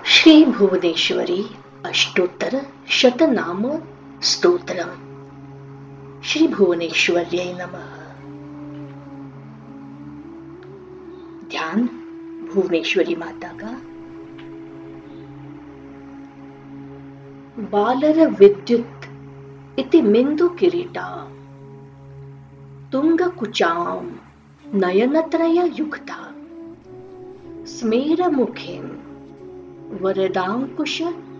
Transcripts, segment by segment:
श्री भुवनेश्वरी अष्टोत्तर शतनाम स्तोत्रम्। श्री भुवनेश्वर्यै नमः। ध्यान भुवनेश्वरी माता का। बालर विद्युत इति मिंदु किरीटा तुंग कुचाम नयनत्रय युक्ता स्मेर मुखिम वरदांकुश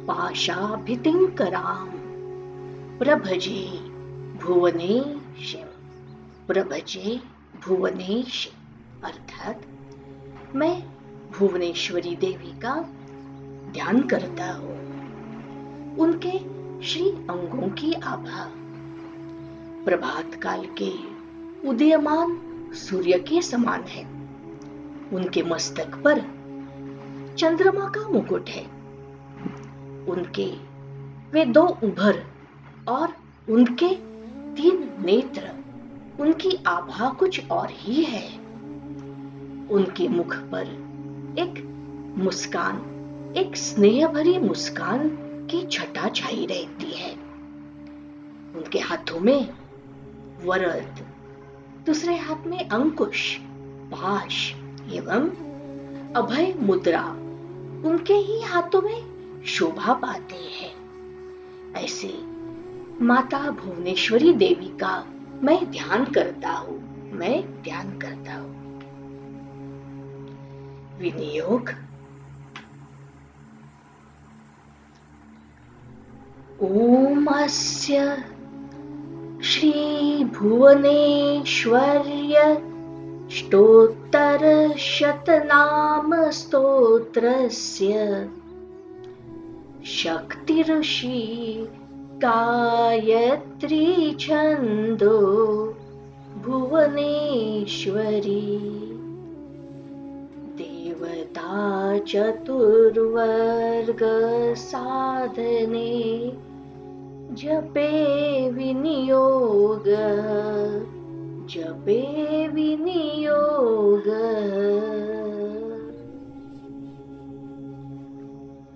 पाशाभितिंकराम प्रभजे भुवनेशम। प्रभजे भुवनेश अर्थात मैं भुवनेश्वरी देवी का ध्यान करता हूँ। उनके श्री अंगों की आभा प्रभात काल के उदयमान सूर्य के समान है। उनके मस्तक पर चंद्रमा का मुकुट है। उनके वे दो उभर और उनके 3 नेत्र, उनकी आभा कुछ और ही है। उनके मुख पर एक मुस्कान, एक स्नेह भरी मुस्कान की छटा छाई रहती है। उनके हाथों में वरद, दूसरे हाथ में अंकुश, पाश एवं अभय मुद्रा उनके ही हाथों में शोभा पाते हैं। ऐसे माता भुवनेश्वरी देवी का मैं ध्यान करता हूँ। मैं ध्यान करता हूँ। विनियोग। ओम अस्य श्री भुवनेश्वर्य ष्टोत्तर शतनाम स्तोत्रस्य शक्ति ऋषि गायत्री छंदो भुवनेश्वरी देवता चतुर्वर्ग साधने जपे विनियोग, जपे विनियोग।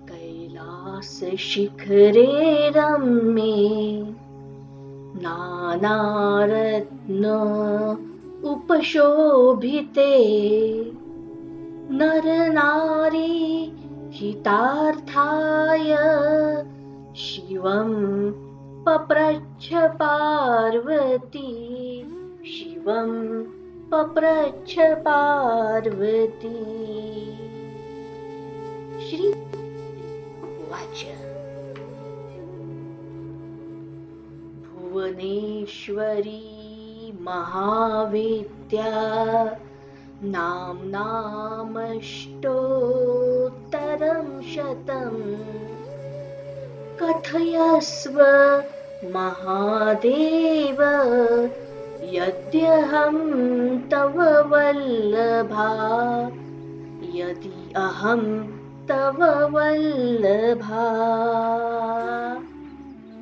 कैलास शिखरे रम्ये नानारत्न उपशोभिते नर नारी हितार्थाय शिवं पप्रच्छ पार्वती, शिवं पप्रच्छ पार्वती। श्री उवाच भुवनेश्वरी महाविद्या नाम्नामष्टोत्तरं शतम् कथयस्व महादेव यद्यहं तव वल्लभा, यदि अहं तव वल्लभा।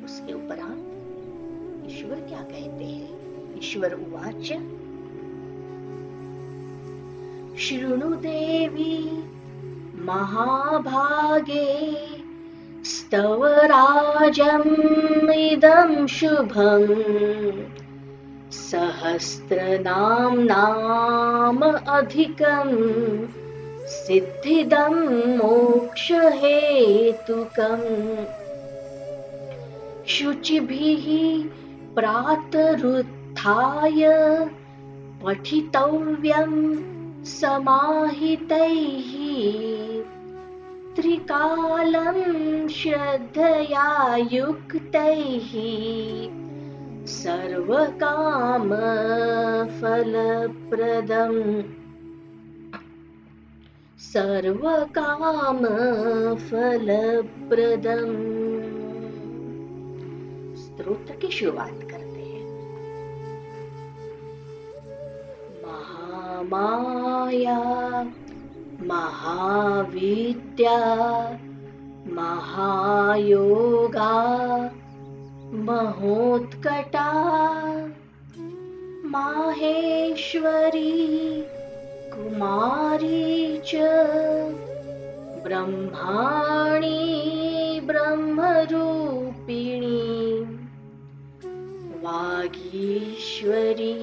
उसके उपरांत ईश्वर क्या कहते हैं? ईश्वर उवाच शृणु देवी महाभागे स्तव राजमिदं शुभम् सहस्रनाम्नाम अधिकं सिद्धिदं मोक्षहेतुकम् शुचिभिः प्रातरुत्थाय पठितव्यं समाहितैः त्रिकालं श्रद्धया युक्तैः सर्वकामफलप्रदम्, सर्वकामफलप्रदम्। स्तोत्र की शुरुआत करते हैं। महामाया महाविद्या महायोगा महोत्कटा माहेश्वरी कुमारी च ब्रह्माणि ब्रह्मरूपिणी वागीश्वरी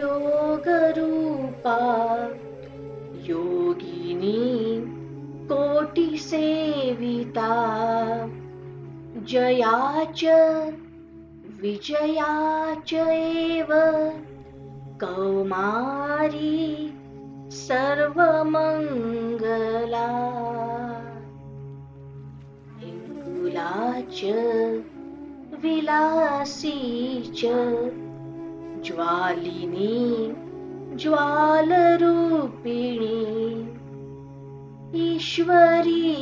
योगरूपा योगिनी कोटिसेविता जया च विजया च एव कौमारी सर्वमङ्गला हिङ्गुला च विलासी च ज्वालिनी ज्वालरूपिणी ईश्वरी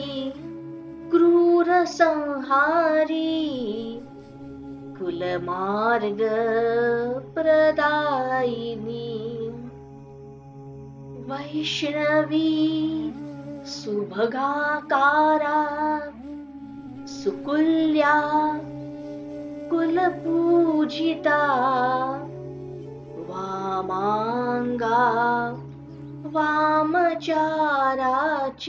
क्रूरसंहारी कुलमार्गप्रदायिनी वैष्णवी सुभगाकारा सुकुल्या कुलपूजिता वामांगा वामचारा च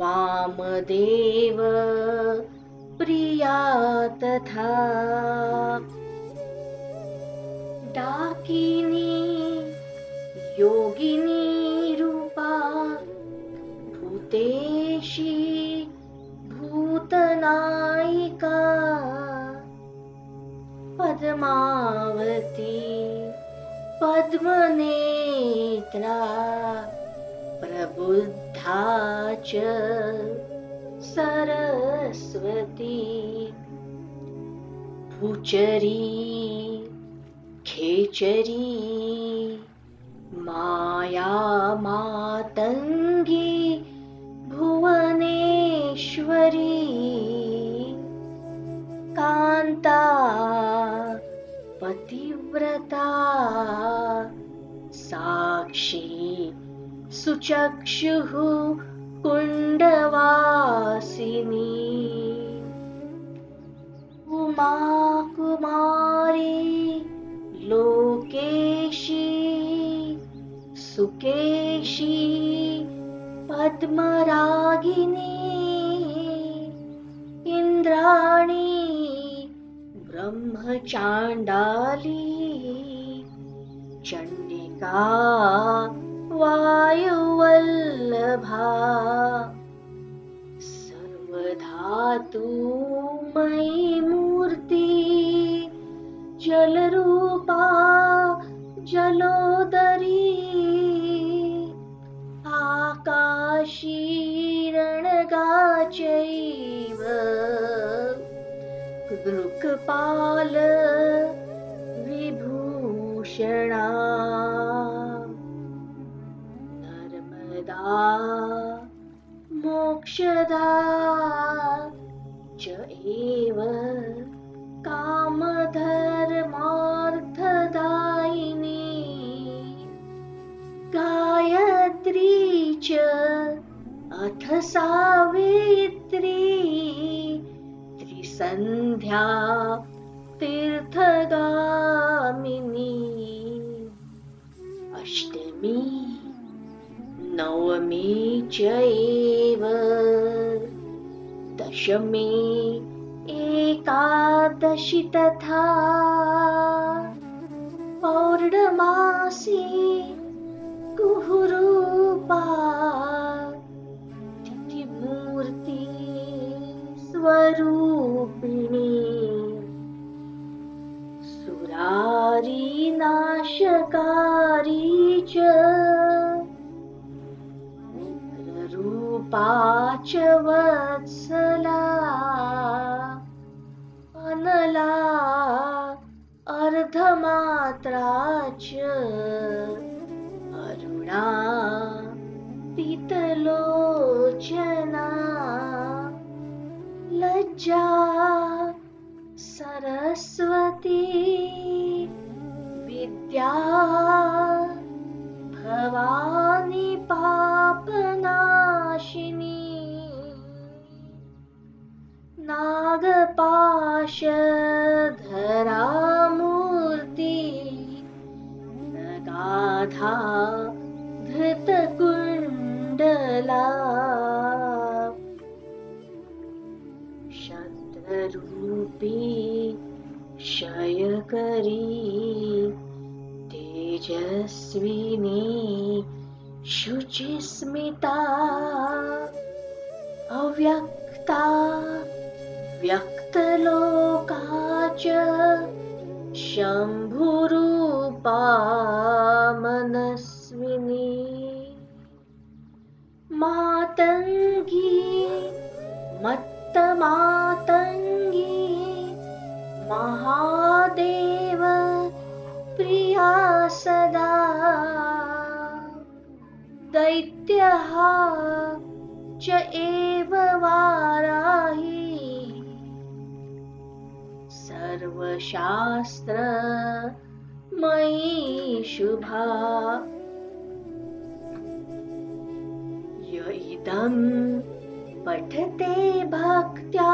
वामदेव प्रिया तथा डाकिनी योगिनी रूपा भूतेशी भूतनायिका पद्मावती पद्मनेत्रा प्रबुद्धा च सरस्वती भूचरी खेचरी माया मातंगी भुवनेश्वरी कांता पतिव्रता साक्षी सुचक्षुः कुंडवासिनी उमा कुमारी लोकेशी सुकेशी पद्मरागिनी इंद्राणी ब्रह्मचांडाली चंडिका वायुवल्लभा सर्वधातुमयी मूर्ति जलरूपा जलोदरी आकाशीरणगा चैव दृक्पाल विभूषणा नर्मदा मोक्षदा च एव कामधर्मार्थदायिनी गायत्री च अथ सावित्री त्रिसन्ध्या तीर्थगामिनी अष्टमी नवमी च एव दशमी एकादशी तथा पौर्णमासी कुहुरूपा तिथिमूर्ति स्वरूपिणी सुरारी नाशकारी च रूपा च वत्सला अनला अर्धमात्रा च अरुणा पीतलोचना लज्जा सरस्वती विद्या भवानी पापनाशिनी नागपाशधरा मूर्ति नगाधा धृतकुण्डला क्षयकरी तेजस्विनी शुचिस्मिता अव्यक्ता व्यक्तलोका च शम्भुरूपा मनस्विनी मातङ्गी मत्तमातङ्गी महादेव प्रिया सदा दैत्यः च एव वाराही सर्वशास्त्रमयी शुभा य इदं पठते भक्त्या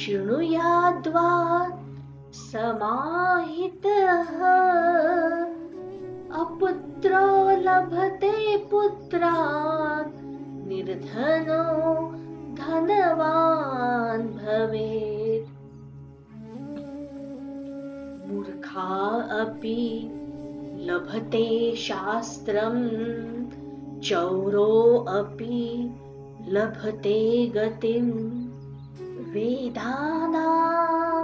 शृणुयाद्वा समाहितः अपुत्रो लभते पुत्रान् निर्धनो धनवान् भवेत् मूर्खा अपि लभते शास्त्रम् चौरो अपि लभते गतिम् वेदानां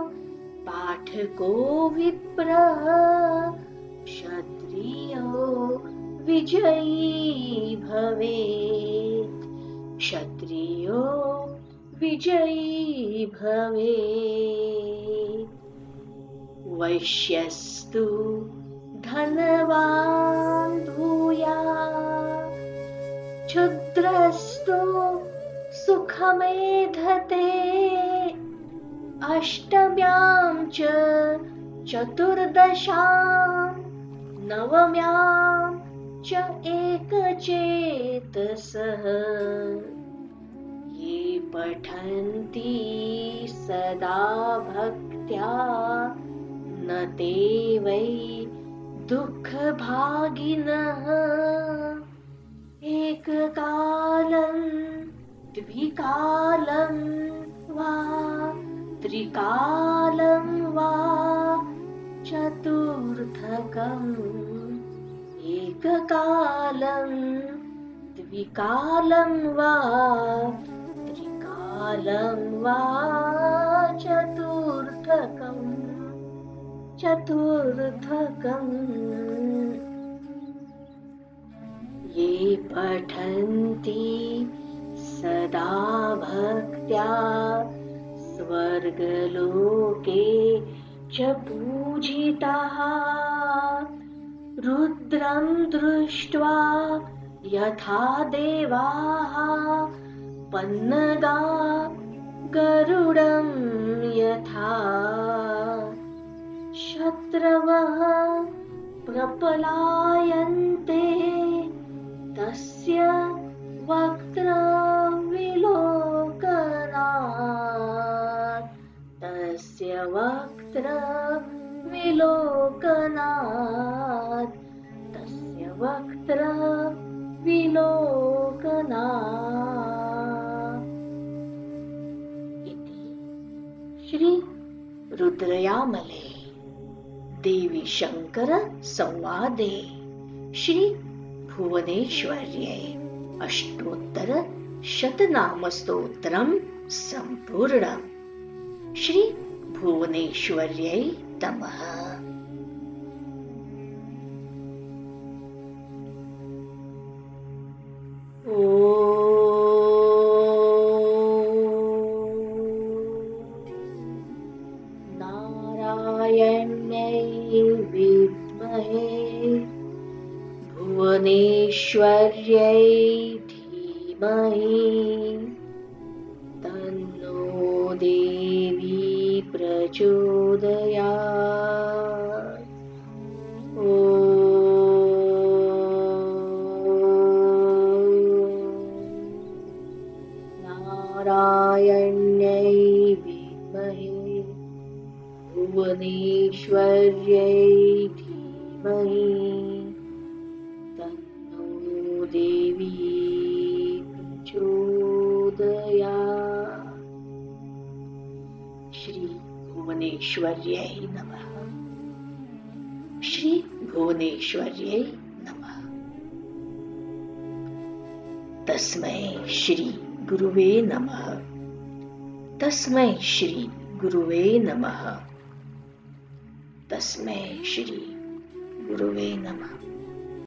पाठको विप्रः क्षत्रियो विजयी भवेत् क्षत्रियो विजयी भवेत् वैश्यस्तु धनवान् भूयात् क्षुद्रस्तु सुखमेधते अष्टम्यां च चतुर्दशां नवम्यां च एकचेतसः ये पठन्ति सदा भक्त्या न ते वै दुःखभागिनः एककालं द्विकालं वा त्रिकालं वा चतुर्थकम् एककालं द्विकालं वा त्रिकालं वा चतुर्थकम् ये पठन्ति सदा भक्त्या स्वर्गलोके च पूजिताः रुद्रं दृष्ट्वा यथा देवाः पन्नगा गरुडं यथा शत्रवः प्रपलायन्ते तस्य वक्त्रविलोकनात् तस्य वक्त्रविलोकनात् तस्य वक्त्रविलोकनात् इति श्री रुद्रयामले देवी शंकर संवादे श्री भुवनेश्वर्यै अष्टोत्तर शतनामस्तोत्रम् सम्पूर्णम्। श्री भुवनेश्वर्यै नमः। नारायण्यै विद्महे भुवनेश्वर्यै धीमहि तन्नो देवी प्रचोदयात्। नारायण्यै विद्महे भुवनेश्वर्यै धीमहि तन्नो देवी प्रचोदयात्। श्री भुवनेश्वर्यै नमः। श्री भुवनेश्वर्यै नमः। तस्मै श्री गुरुवे नमः। तस्मै श्री गुरुवे नमः। तस्मै श्री गुरुवे नमः।